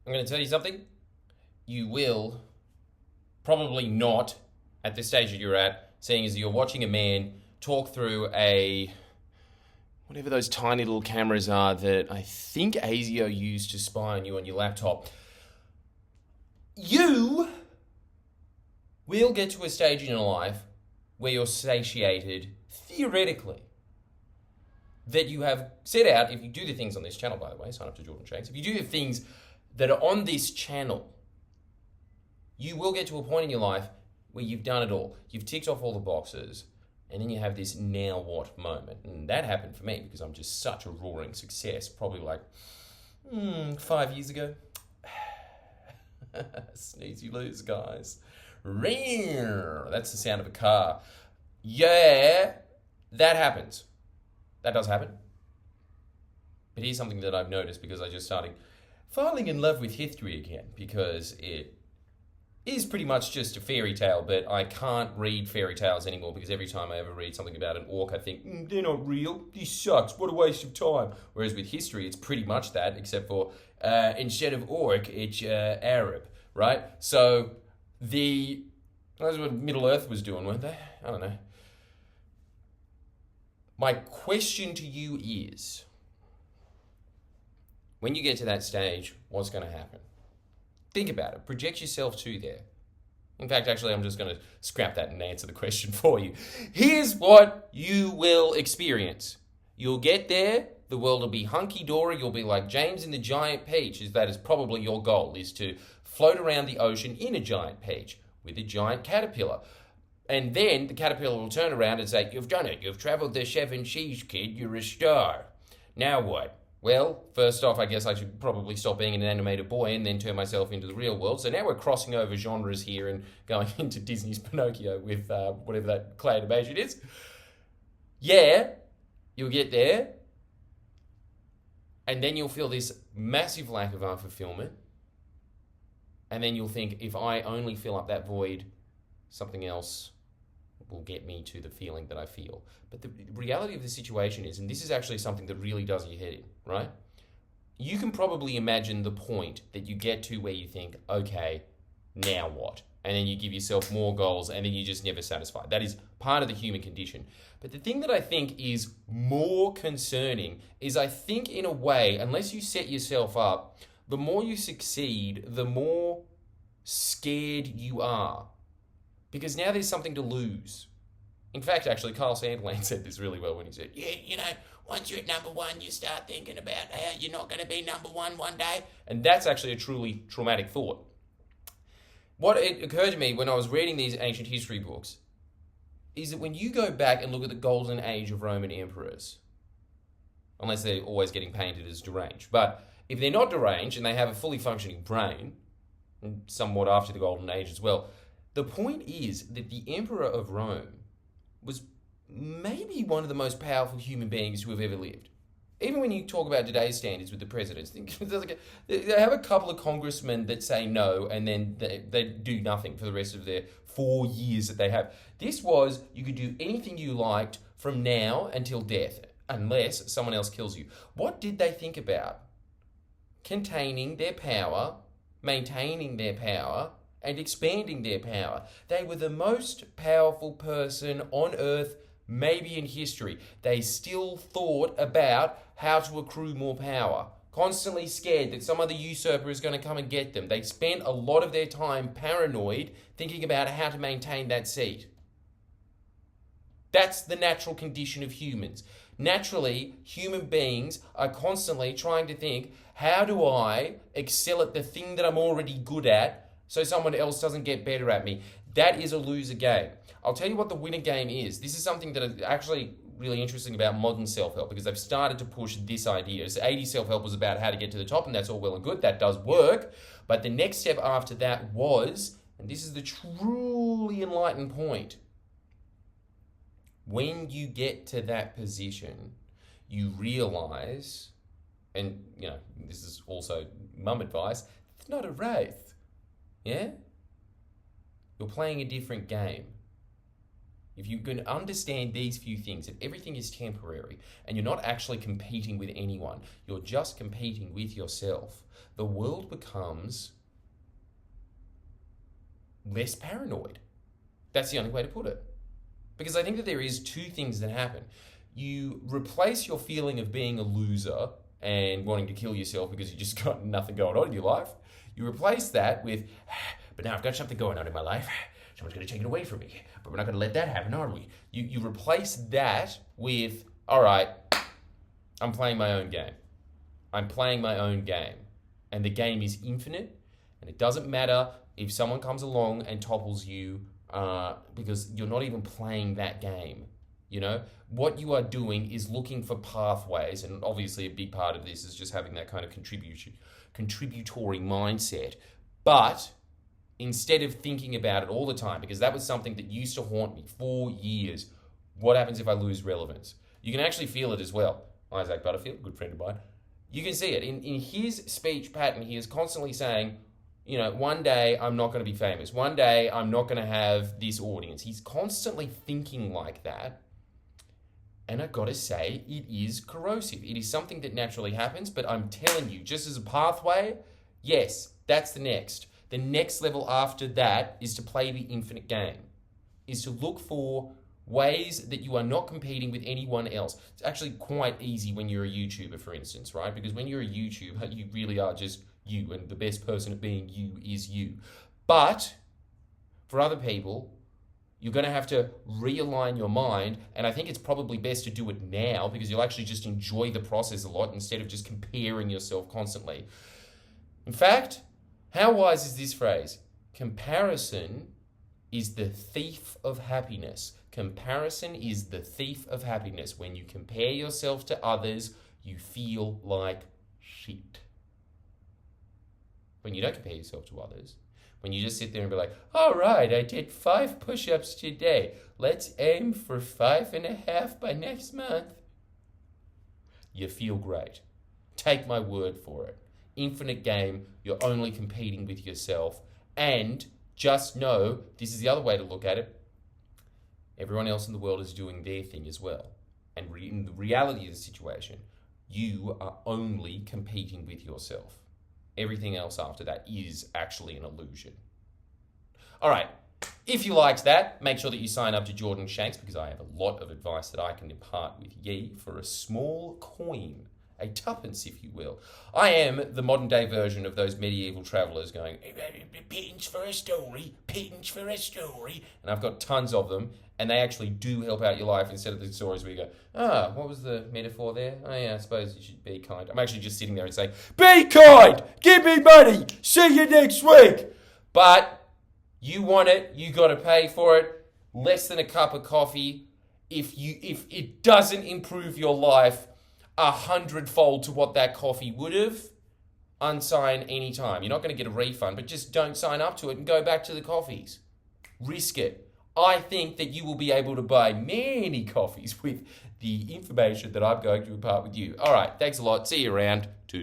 I'm going to tell you something. You will probably not, at the stage that you're at, seeing as you're watching a man talk through whatever those tiny little cameras are that I think ASIO used to spy on you on your laptop. You will get to a stage in your life where you're satiated, theoretically, that you have set out. If you do the things on this channel, by the way, sign up to Jordan Shanks. If you do the things that are on this channel, you will get to a point in your life where you've done it all. You've ticked off all the boxes, and then you have this now what moment. And that happened for me because I'm just such a roaring success, probably like 5 years ago. Sneeze, you lose, guys. That's the sound of a car. Yeah, that happens. That does happen. But here's something that I've noticed because I just started falling in love with history again, because it is pretty much just a fairy tale, but I can't read fairy tales anymore because every time I ever read something about an orc, I think, they're not real. This sucks. What a waste of time. Whereas with history, it's pretty much that, except for instead of orc, it's Arab, right? So that's what Middle Earth was doing, weren't they? I don't know. My question to you is, when you get to that stage, what's going to happen? Think about it. Project yourself to there. In fact, actually, I'm just going to scrap that and answer the question for you. Here's what you will experience. You'll get there. The world will be hunky-dory. You'll be like James in the giant peach. That is probably your goal, is to float around the ocean in a giant peach with a giant caterpillar. And then the caterpillar will turn around and say, "You've done it. You've traveled the 7 seas, kid. You're a star. Now what?" Well, first off, I guess I should probably stop being an animated boy and then turn myself into the real world. So now we're crossing over genres here and going into Disney's Pinocchio with whatever that clay animation is. Yeah, you'll get there. And then you'll feel this massive lack of unfulfillment. And then you'll think, if I only fill up that void, something else will get me to the feeling that I feel. But the reality of the situation is, and this is actually something that really does your head in, right? You can probably imagine the point that you get to where you think, okay, now what? And then you give yourself more goals and then you're just never satisfied. That is part of the human condition. But the thing that I think is more concerning is, I think in a way, unless you set yourself up, the more you succeed, the more scared you are. Because now there's something to lose. In fact, actually, Kyle Sandilands said this really well when he said, yeah, once you're at number one, you start thinking about how you're not going to be number one day. And that's actually a truly traumatic thought. What it occurred to me when I was reading these ancient history books is that when you go back and look at the golden age of Roman emperors, unless they're always getting painted as deranged, but if they're not deranged and they have a fully functioning brain, and somewhat after the golden age as well, the point is that the Emperor of Rome was maybe one of the most powerful human beings who have ever lived. Even when you talk about today's standards with the presidents, they have a couple of congressmen that say no, and then they do nothing for the rest of their 4 years that they have. This was, you could do anything you liked from now until death, unless someone else kills you. What did they think about? Containing their power, maintaining their power, and expanding their power. They were the most powerful person on earth, maybe in history. They still thought about how to accrue more power, constantly scared that some other usurper is going to come and get them. They spent a lot of their time paranoid, thinking about how to maintain that seat. That's the natural condition of humans. Naturally, human beings are constantly trying to think, how do I excel at the thing that I'm already good at, so someone else doesn't get better at me? That is a loser game. I'll tell you what the winner game is. This is something that is actually really interesting about modern self-help, because they've started to push this idea. So 80s self-help was about how to get to the top, and that's all well and good. That does work. But the next step after that was, and this is the truly enlightened point, when you get to that position, you realize, and this is also mum advice, it's not a race. Yeah? You're playing a different game. If you can understand these few things, that everything is temporary and you're not actually competing with anyone, you're just competing with yourself. the world becomes less paranoid. That's the only way to put it. Because I think that there is two things that happen. You replace your feeling of being a loser and wanting to kill yourself because you just got nothing going on in your life. You replace that with, but now I've got something going on in my life. Someone's going to take it away from me. But we're not going to let that happen, are we? You replace that with, all right, I'm playing my own game. I'm playing my own game. And the game is infinite. And it doesn't matter if someone comes along and topples you because you're not even playing that game. You know, what you are doing is looking for pathways, and obviously a big part of this is just having that kind of contributory mindset. But instead of thinking about it all the time, because that was something that used to haunt me for years, what happens if I lose relevance? You can actually feel it as well. Isaac Butterfield, a good friend of mine, you can see it. In his speech pattern, he is constantly saying, you know, one day I'm not going to be famous. One day I'm not going to have this audience. He's constantly thinking like that. And I got to say, it is corrosive. It is something that naturally happens, but I'm telling you, just as a pathway, yes, that's the next. The next level after that is to play the infinite game, is to look for ways that you are not competing with anyone else. It's actually quite easy when you're a YouTuber, for instance, right? Because when you're a YouTuber, you really are just you, and the best person at being you is you. But for other people, you're going to have to realign your mind, and I think it's probably best to do it now because you'll actually just enjoy the process a lot instead of just comparing yourself constantly. In fact, how wise is this phrase? Comparison is the thief of happiness. Comparison is the thief of happiness. When you compare yourself to others, you feel like shit. When you don't compare yourself to others, when you just sit there and be like, all right, I did 5 push-ups today. Let's aim for 5.5 by next month. You feel great. Take my word for it. Infinite game, you're only competing with yourself. And just know, this is the other way to look at it, everyone else in the world is doing their thing as well. And in the reality of the situation, you are only competing with yourself. Everything else after that is actually an illusion. All right, if you liked that, make sure that you sign up to Jordan Shanks because I have a lot of advice that I can impart with ye for a small coin, a tuppence, if you will. I am the modern day version of those medieval travellers going, pittance for a story, pittance for a story. And I've got tons of them, and they actually do help out your life instead of the stories where you go, what was the metaphor there? Oh yeah, I suppose you should be kind. I'm actually just sitting there and saying, be kind, give me money, see you next week. But you want it, you got to pay for it. Less than a cup of coffee. If it doesn't improve your life 100-fold to what that coffee would have, unsign anytime. You're not going to get a refund, but just don't sign up to it and go back to the coffees. Risk it. I think that you will be able to buy many coffees with the information that I'm going to impart with you. All right, thanks a lot. See you around. Toodles.